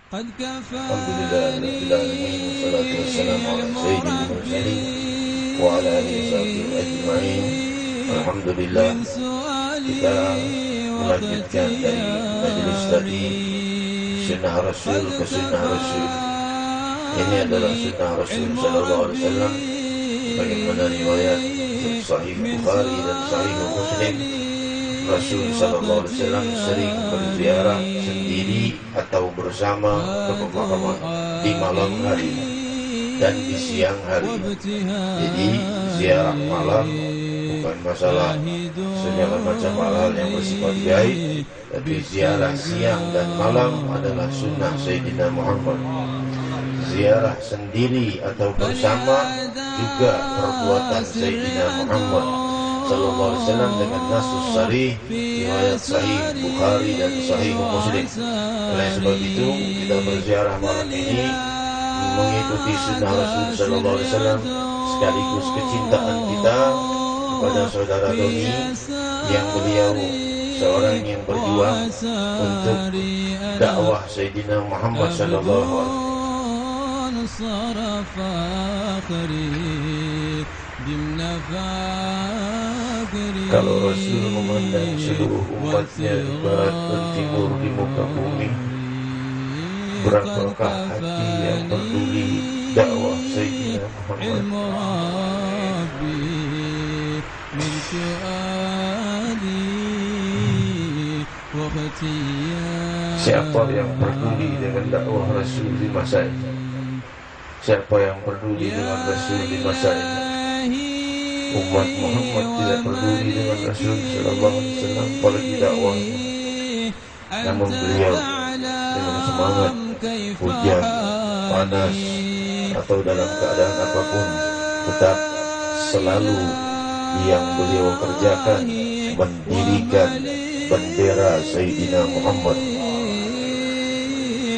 Alhamdulillahirabbil alamin, wassalatu wassalamu ala sayyidil mursalin wa ala alihi washabbihi ajma'in. Alhamdulillah, kita melanjutkan dari majelis tadi sunnah Rasul ke sunnah Rasul. Ini adalah sunnah Rasul sallallahu alaihi wasallam bagaimana riwayat Sahih Bukhari dan Sahih Muslim. Rasul sallallahu alaihi wasallam sering berziarah sendiri atau bersama ke pemakaman di malam hari dan di siang hari. Jadi ziarah malam bukan masalah segala macam hal yang bersifat gaib, tapi ziarah siang dan malam adalah sunnah Sayyidina Muhammad. Ziarah sendiri atau bersama juga perbuatan Sayyidina Muhammad sallallahu alaihi wasallam dengan nasus sharih riwayat Sahih Bukhari dan Sahih Muslim. Oleh sebab itu kita berziarah malam ini mengikuti sunnah Rasul sallallahu alaihi wasallam sekaligus kecintaan kita kepada saudara Doni yang beliau seorang yang berjuang untuk dakwah Sayyidina Muhammad sallallahu alaihi wasallam. Kalau Rasul memandang seluruh umatnya barat dan timur di muka bumi, berapakah hati yang peduli dakwah Sayyidina Muhammad? Siapa yang peduli dengan dakwah Rasul di masa ini? Siapa yang peduli dengan Rasul di masa ini? Umat Muhammad tidak peduli dengan Rasul sallallahu alaihi wasallam apalagi dakwahnya. Namun beliau dengan semangat, hujan, panas atau dalam keadaan apapun, tetap selalu yang beliau kerjakan mendirikan bendera Sayyidina Muhammad.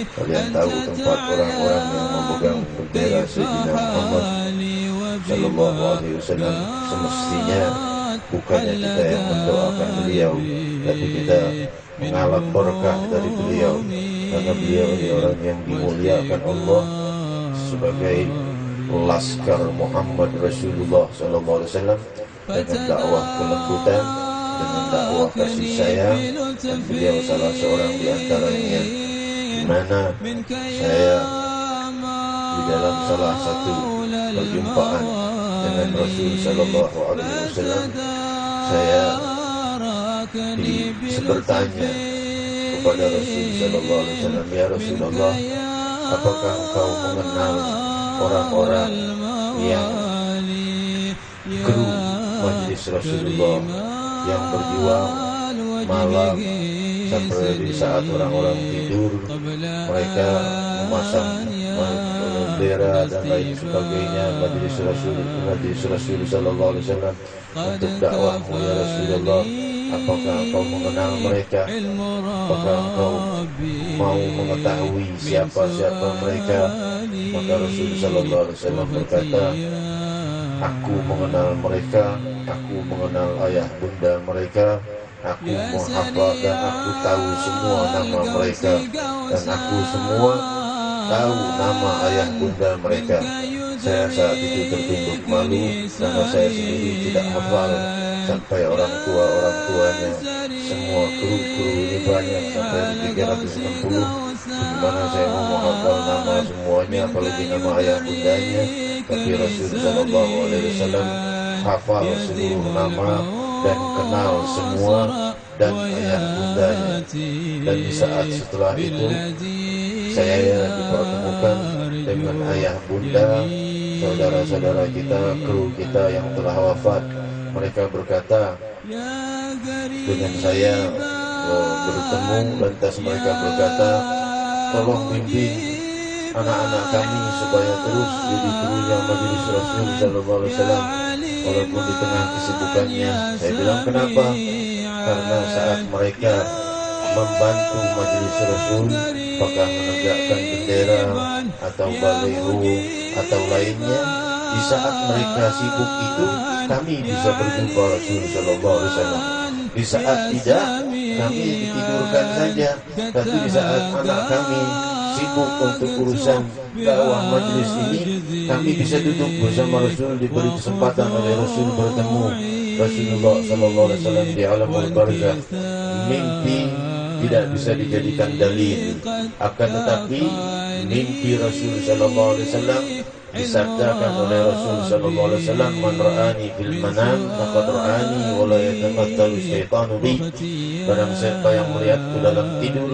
Kalian tahu tempat orang-orang yang memegang bendera Sayyidina Muhammad sallallahu alaihi wasallam. Semestinya bukannya kita yang mendoakan beliau, tapi kita mengalap berkah dari beliau, karena beliau ini orang yang dimuliakan Allah sebagai laskar Muhammad Rasulullah sallallahu alaihi wasallam dengan dakwah kelembutan, dengan dakwah kasih sayang, dan beliau salah seorang di antaranya, di mana saya di dalam salah satu perjumpaan dengan Rasul sallallahu alaihi wasallam, saya bertanya kepada Rasul sallallahu alaihi wasallam, ya Rasulullah, apakah engkau mengenal orang-orang yang kru majlis Rasulullah yang berjuang malam sampai di saat orang-orang tidur mereka memasang bendera dan lain sebagainya majlis Rasul sallallahu alaihi wasallam untuk dakwahmu ya Rasulullah. Apakah engkau mengenal mereka? Apakah engkau mau mengetahui siapa-siapa mereka? Maka Rasul sallallahu alaihi wasallam berkata, aku mengenal mereka, aku mengenal ayah bunda mereka, aku menghafal dan aku tahu semua nama mereka, dan aku semua tahu nama ayah bunda mereka. Saya saat itu tertunduk malu karena saya sendiri tidak hafal sampai orang tuanya. Semua kru-kru ini banyak sampai 360. Bagaimana saya mau menghafal nama semuanya, apalagi nama ayah bundanya? Tapi Rasul sallallahu alaihi wasallam hafal seluruh nama dan kenal semua dan ayah bundanya. Dan di saat setelah itu saya dipertemukan dengan ayah bunda saudara-saudara kita, kru kita yang telah wafat. Mereka berkata dengan saya bertemu, lantas mereka berkata, tolong bimbing anak-anak kami supaya terus jadi krunya majelis Rasul sallallahu alaihi wasallam walaupun di tengah kesibukannya. Saya bilang kenapa? Karena saat mereka membantu majelis Rasul, apakah menegakkan bendera atau baliho atau lainnya, di saat mereka sibuk itu kami bisa berjumpa Rasul sallallahu alaihi wasallam. Di saat tidak, kami ditidurkan saja. Tapi di saat anak kami sibuk untuk urusan dakwah majlis ini, kami bisa duduk bersama Rasul, diberi kesempatan oleh Rasul bertemu Rasulullah sallallahu alaihi wasallam di alamul barzakh. Mimpi tidak bisa dijadikan dalil, akan tetapi mimpi Rasul sallallahu alaihi wasallam disabdakan oleh Rasul sallallahu alaihi wasallam, "Man ra'ani fil manam faqad ra'ani wa la yatamathalu syaitanu bi." Barang siapa yang melihatku dalam tidur,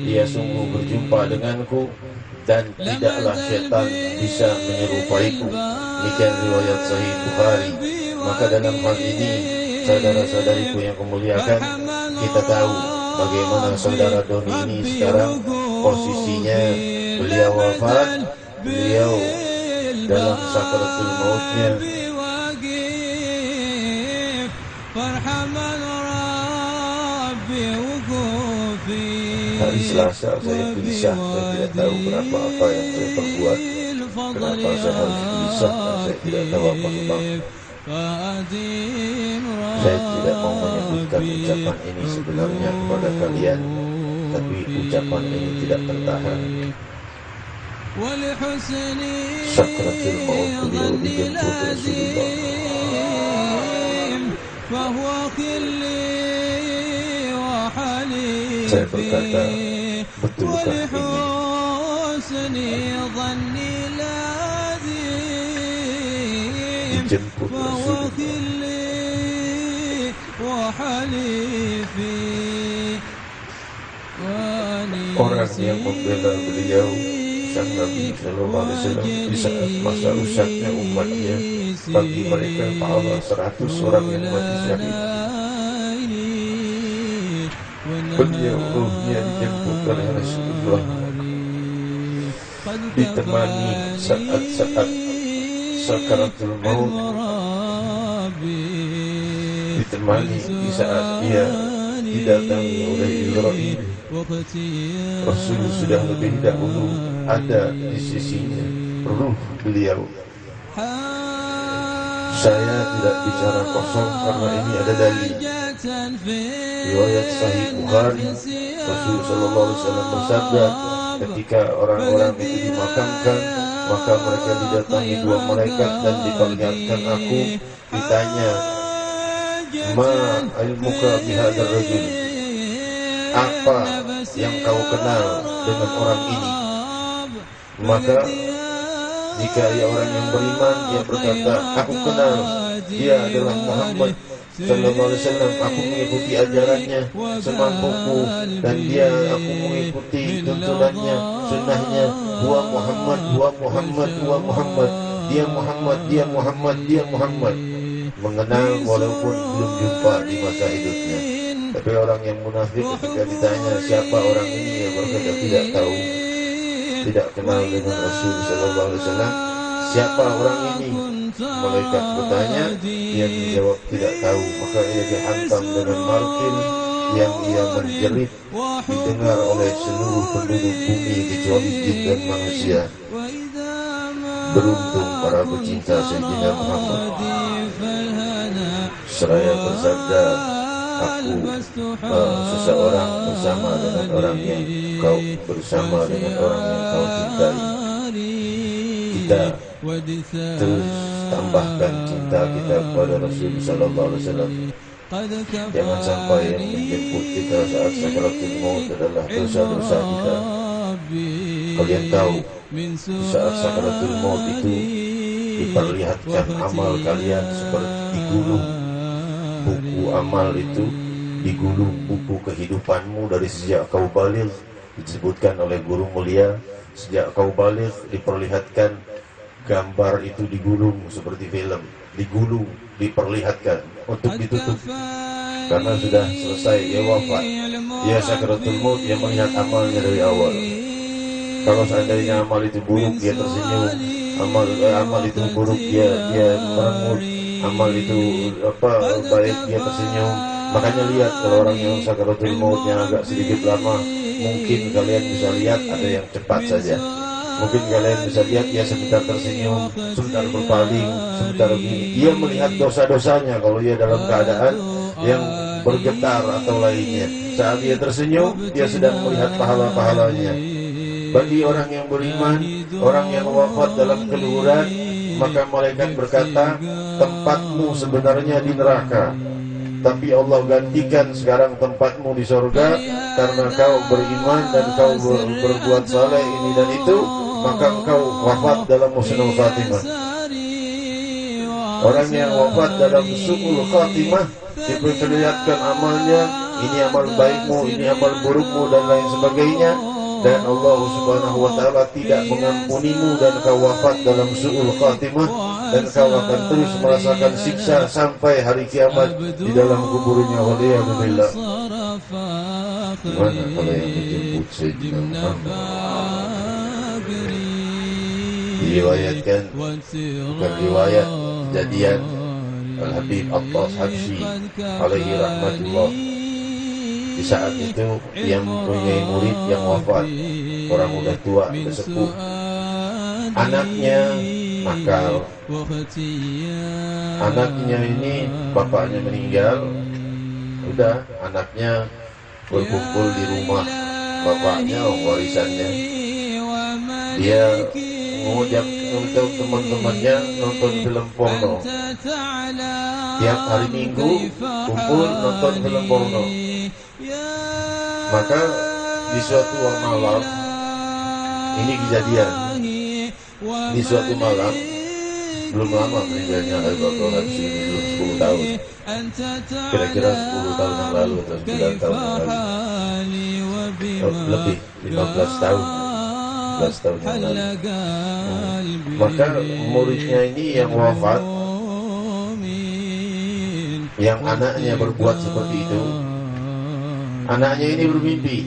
dia sungguh berjumpa denganku, dan tidaklah syaitan bisa menyerupaiku. Demikian riwayat Sahih Bukhari. Maka dalam hal ini, saudara-saudariku yang kemuliakan, kita tahu bagaimana saudara Doni ini sekarang posisinya. Beliau wafat, beliau dalam sakaratul mautnya. Hari Selasa saya gelisah, saya tidak tahu kenapa apa yang saya perbuat, kenapa saya harus gelisah, dan saya tidak tahu apa sebab. Saya tidak mau menyebutkan ucapan ini sebenarnya kepada kalian, tapi ucapan ini tidak tertahan. Sakratul maut beliau dijemput Rasulullah. Saya berkata, betulkah ini? Dijemput Rasulullah. Orang yang membela beliau, sang Nabi Sallallahu Alaihi Wasallam, di saat masa rusaknya umatnya, bagi mereka pahala 100 orang yang mati syahid. Beliau ruhnya dijemput oleh Rasulullah, ditemani saat-saat sakaratul maut, ditemani di saat dia didatangi oleh Jibril. Rasul sudah lebih dahulu ada di sisinya, ruh beliau. Saya tidak bicara kosong karena ini ada dalil. Riwayat Sahih Bukhari, Rasul sallallahu alaihi wasallam bersabda, ketika orang-orang itu dimakamkan, maka mereka didatangi dua malaikat dan diperlihatkan aku, ditanya, "Ma ilmuka bihadzal rajul?" Apa yang kau kenal dengan orang ini? Maka jika ia orang yang beriman, dia berkata, "Aku kenal, dia adalah Muhammad sallallahu alaihi wasallam. Aku mengikuti ajarannya semampuku, dan aku mengikuti tuntunannya, sunnahnya. Huwa Muhammad, huwa Muhammad, huwa Muhammad. Dia Muhammad, dia Muhammad, dia Muhammad." Mengenal walaupun belum jumpa di masa hidupnya. Tapi orang yang munafik ketika ditanya siapa orang ini, dia berkata tidak tahu, tidak kenal dengan Rasul sallallahu alaihi wasallam. Siapa orang ini? Malaikat bertanya, dia menjawab tidak tahu. Maka ia dihantam dengan martil yang ia menjerit, didengar oleh seluruh penduduk bumi kecuali jin dan manusia. Beruntung para pecinta Sayyidina Muhammad. Seraya bersabda, aku seseorang bersama dengan orang yang kau bersama dengan orang yang kau cintai. Kita terus tambahkan cinta kita kepada Rasul sallallahu alaihi wasallam. Jangan sampai yang menjemput kita saat sakaratul maut adalah dosa-dosa kita. Kalian tahu, di saat sakaratul maut itu diperlihatkan amal kalian seperti digulung. Buku amal itu digulung, buku kehidupanmu dari sejak kau baligh, disebutkan oleh guru mulia, sejak kau baligh diperlihatkan gambar itu, digulung seperti film, digulung, diperlihatkan untuk ditutup karena sudah selesai, ia wafat, ia sakaratul maut, dia melihat amalnya dari awal. Kalau seandainya amal itu buruk, dia tersenyum. Amal itu buruk, dia merengut. Amal itu baik, dia tersenyum. Makanya lihat, kalau orang yang sakaratul mautnya agak sedikit lama, mungkin kalian bisa lihat ada yang cepat saja. Mungkin kalian bisa lihat dia sebentar tersenyum, sebentar berpaling, sebentar begini. Dia melihat dosa-dosanya kalau dia dalam keadaan yang bergetar atau lainnya. Saat dia tersenyum, dia sedang melihat pahala-pahalanya. Bagi orang yang beriman, orang yang wafat dalam keluhuran, maka malaikat berkata, tempatmu sebenarnya di neraka, tapi Allah gantikan sekarang tempatmu di surga karena kau beriman dan kau berbuat saleh ini dan itu, maka engkau wafat dalam husnul khatimah. Orang yang wafat dalam su'ul khatimah diperlihatkan amalnya, ini amal baikmu, ini amal burukmu dan lain sebagainya, dan Allah Subhanahu wa taala tidak mengampunimu dan kau wafat dalam su'ul khatimah, dan kau akan terus merasakan siksa sampai hari kiamat di dalam kuburnya. Waliyahulillah. Gimana kalau yang dijemput Sayyidina Muhammad? Diriwayatkan, bukan riwayat, kejadian Al-Habib Attas Habsyi alaihi rahmatullah. Di saat itu yang mempunyai murid yang wafat, orang udah tua, udah sepuh. Anaknya nakal. Anaknya ini bapaknya meninggal, udah anaknya berkumpul di rumah bapaknya, warisannya. Dia mengajak untuk teman-temannya nonton film porno. Tiap hari Minggu kumpul nonton film porno. Maka di suatu malam, ini kejadian, di suatu malam, belum lama meninggalnya Al-Baqarah Habsyi, belum 10 tahun, kira-kira 10 tahun yang lalu atau 9 tahun yang lalu, lebih 15 tahun, 15 tahun yang lalu. Maka muridnya ini yang wafat, yang anaknya berbuat seperti itu, anaknya ini bermimpi,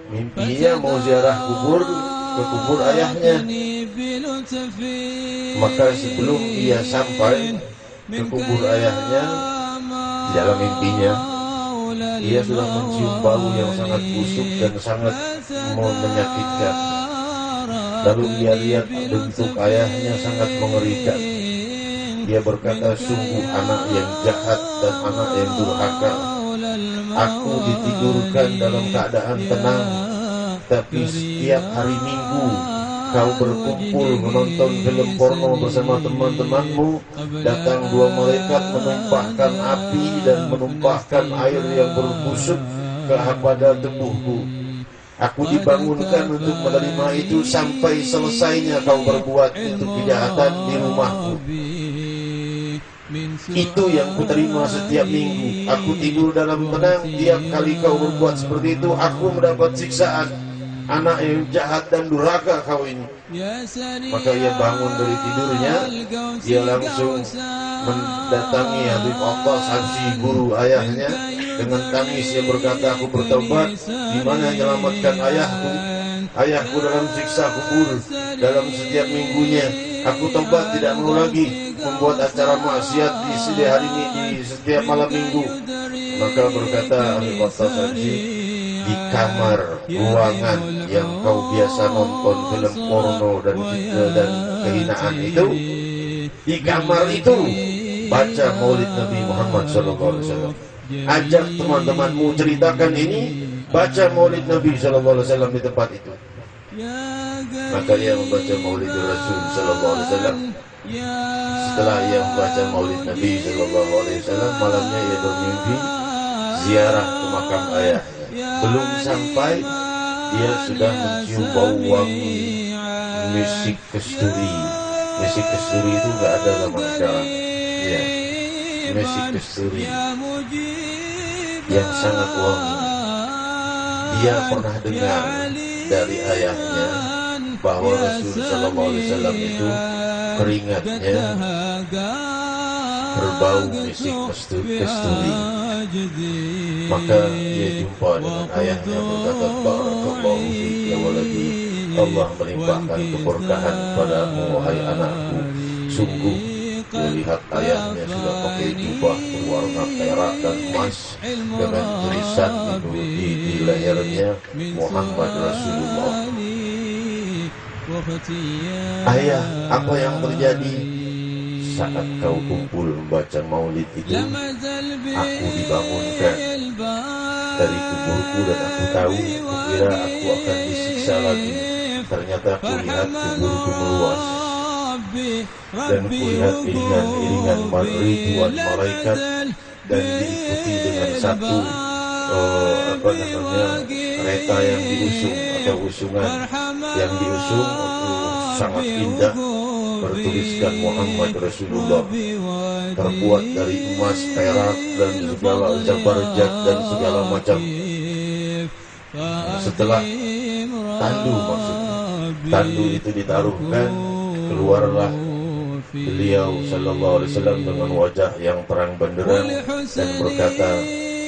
mimpinya mau ziarah kubur, ke kubur ayahnya. Maka sebelum dia sampai ke kubur ayahnya, di dalam mimpinya dia sudah mencium bau yang sangat busuk dan sangat menyakitkan. Lalu dia lihat bentuk ayahnya sangat mengerikan. Dia berkata, sungguh anak yang jahat dan anak yang durhaka. Aku ditidurkan dalam keadaan tenang, tapi setiap hari Minggu kau berkumpul menonton film porno bersama teman-temanmu. Datang 2 malaikat menumpahkan api dan menumpahkan air yang berbusuk kepada tubuhku. Aku dibangunkan untuk menerima itu sampai selesainya kau berbuat itu kejahatan di rumahku. Itu yang kuterima setiap minggu. Aku tidur dalam tenang. Tiap kali kau berbuat seperti itu, aku mendapat siksaan. Anak yang jahat dan durhaka kau ini. Maka ia bangun dari tidurnya. Dia langsung mendatangi Habib Attas Habsyi, guru ayahnya, dengan tangis dia berkata, aku bertobat. Di mana menyelamatkan ayahku? Ayahku dalam siksa kubur dalam setiap minggunya. Aku tobat, tidak mau lagi membuat acara maksiat di setiap hari ini, di setiap malam minggu. Maka berkata Habib Attas Habsyi, di kamar ruangan yang kau biasa nonton film porno dan kehinaan itu, di kamar itu baca Maulid Nabi Muhammad SAW. Ajak teman-temanmu, ceritakan ini, baca Maulid Nabi SAW di tempat itu. Maka ia membaca Maulid Rasul SAW. Setelah ia membaca Maulid Nabi SAW, malamnya ia bermimpi ziarah ke makam ayah. Belum sampai, dia sudah mencium bau wangi misik kesturi. Misik kesturi itu nggak ada zaman sekarang. Ya, misik kesturi yang sangat wangi. Dia pernah dengar dari ayahnya bahwa Rasul Sallallahu Alaihi Wasallam itu keringatnya berbau misik kesturi. Maka dia jumpa dengan ayahnya, berkata, barakallahu fik ya waladi, Allah melimpahkan keberkahan padamu wahai anakku. Sungguh dia lihat ayahnya sudah pakai jubah berwarna perak dan emas dengan tulisan di lehernya Muhammad Rasulullah. Ayah, apa yang terjadi? Saat kau kumpul membaca maulid itu, aku dibangunkan dari kuburku dan aku tahu, kukira aku akan disiksa lagi. Ternyata kulihat kuburku meluas dan kulihat iringan-iringan ribuan malaikat dan diikuti dengan satu kereta yang diusung atau usungan yang diusung itu sangat indah, bertuliskan Muhammad Rasulullah, terbuat dari emas, perak dan segala zabarjad dan segala macam. Setelah tandu, maksudnya tandu itu ditaruhkan, keluarlah beliau sallallahu alaihi wasallam dengan wajah yang terang benderang dan berkata,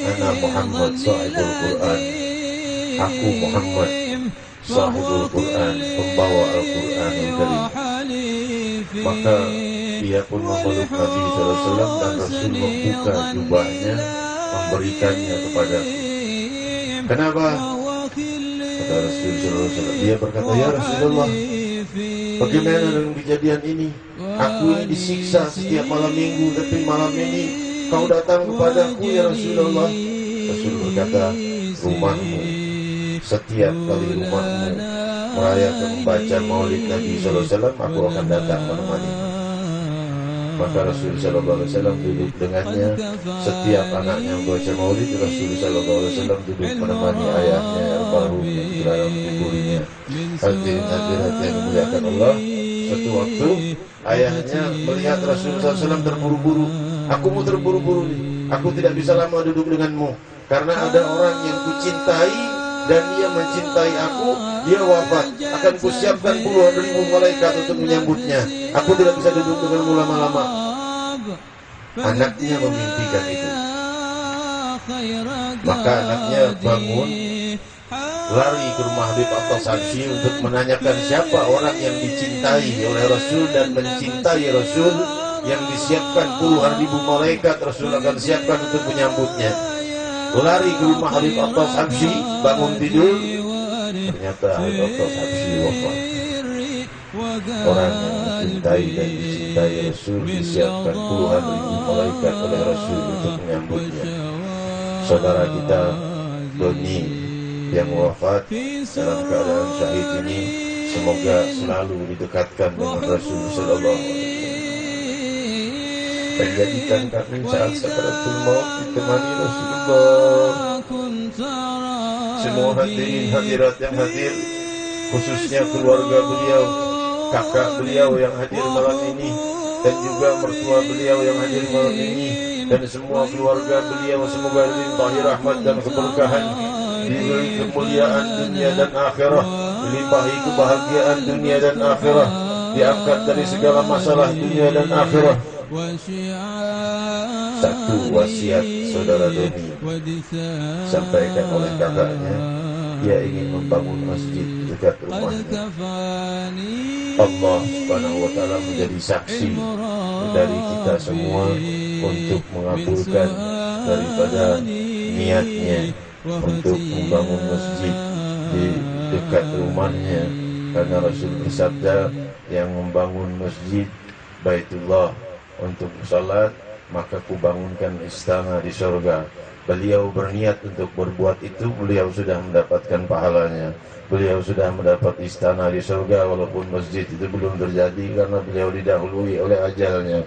"Ana Muhammad sahibul Quran." Aku Muhammad sahibul Quran, pembawa Al-Quranul Karim. Maka dia pun memeluk Nabi sallallahu alaihi wasallam dan Rasul membuka jubahnya, memberikannya kepada-Nya. Kenapa? Kata Rasul sallallahu alaihi wasallam, dia berkata, "Ya Rasulullah, bagaimana dengan kejadian ini? Aku ini disiksa setiap malam minggu, tapi malam ini kau datang kepadaku ya Rasulullah." Rasul berkata, "Rumahmu, setiap kali rumahmu merayakan membaca maulid Nabi SAW, aku akan datang menemani." Maka Rasul SAW duduk dengannya. Setiap anaknya membaca maulid, Rasul SAW duduk menemani ayahnya almarhum di dalam kuburnya. Hadirin-hadirat yang dimuliakan Allah, suatu waktu ayahnya melihat Rasul SAW terburu-buru. "Aku mau terburu-buru nih, aku tidak bisa lama duduk denganmu, karena ada orang yang kucintai dan dia mencintai aku, dia wafat. Akan kusiapkan puluhan ribu malaikat untuk menyambutnya. Aku tidak bisa duduk denganmu lama-lama." Anaknya memimpikan itu. Maka anaknya bangun, lari ke rumah Habib At-Tasabsyi untuk menanyakan siapa orang yang dicintai oleh Rasul dan mencintai Rasul, yang disiapkan puluhan ribu malaikat Rasul akan siapkan untuk menyambutnya. Lari ke rumah Habib At-Tasabsyi, bangun tidur, ternyata Habib At-Tasabsyi wafat. Orang yang mencintai dan dicintai Rasul disiapkan puluhan ribu malaikat oleh Rasul untuk menyambutnya. Saudara kita Doni yang wafat dalam keadaan syahid ini, semoga selalu didekatkan dengan Rasul sallallahu alaihi wasallam. Menjadikan kami saat sakaratul maut ditemani Rasulullah. Semua hadirin hadirat yang hadir, khususnya keluarga beliau, kakak beliau yang hadir malam ini, dan juga mertua beliau yang hadir malam ini, dan semua keluarga beliau, semoga dilimpahi rahmat dan keberkahan, diberi kemuliaan dunia dan akhirah, dilimpahi kebahagiaan dunia dan akhirah, diangkat dari segala masalah dunia dan akhirah. Satu wasiat saudara Doni sampaikan oleh kakaknya, dia ingin membangun masjid dekat rumahnya. Allah Subhanahu wa taala menjadi saksi dari kita semua untuk mengabulkan daripada niatnya untuk membangun masjid di dekat rumahnya, karena Rasul bersabda, yang membangun masjid Baitullah untuk salat, maka kubangunkan istana di surga. Beliau berniat untuk berbuat itu, beliau sudah mendapatkan pahalanya. Beliau sudah mendapat istana di surga, walaupun masjid itu belum terjadi karena beliau didahului oleh ajalnya.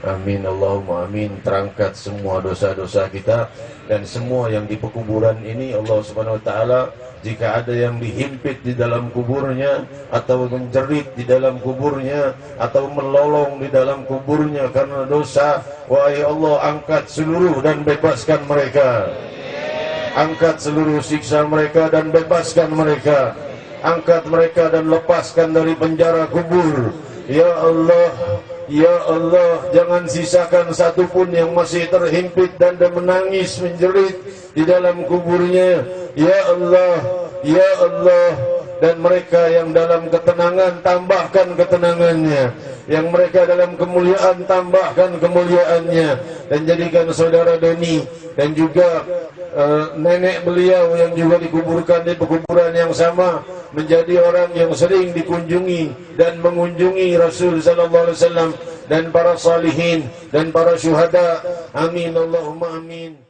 Amin, Allahumma amin. Terangkat semua dosa-dosa kita dan semua yang di pekuburan ini, Allah Subhanahu wa taala, jika ada yang dihimpit di dalam kuburnya, atau menjerit di dalam kuburnya, atau melolong di dalam kuburnya karena dosa, wahai Allah, angkat seluruh dan bebaskan mereka. Angkat seluruh siksa mereka dan bebaskan mereka. Angkat mereka dan lepaskan dari penjara kubur. Ya Allah, ya Allah, jangan sisakan satupun yang masih terhimpit dan menangis menjerit di dalam kuburnya. Ya Allah, ya Allah. Dan mereka yang dalam ketenangan, tambahkan ketenangannya. Yang mereka dalam kemuliaan, tambahkan kemuliaannya. Dan jadikan saudara Doni dan juga nenek beliau yang juga dikuburkan di pekuburan yang sama menjadi orang yang sering dikunjungi dan mengunjungi Rasul sallallahu alaihi wasallam dan para salihin dan para syuhada. Amin, Allahumma amin.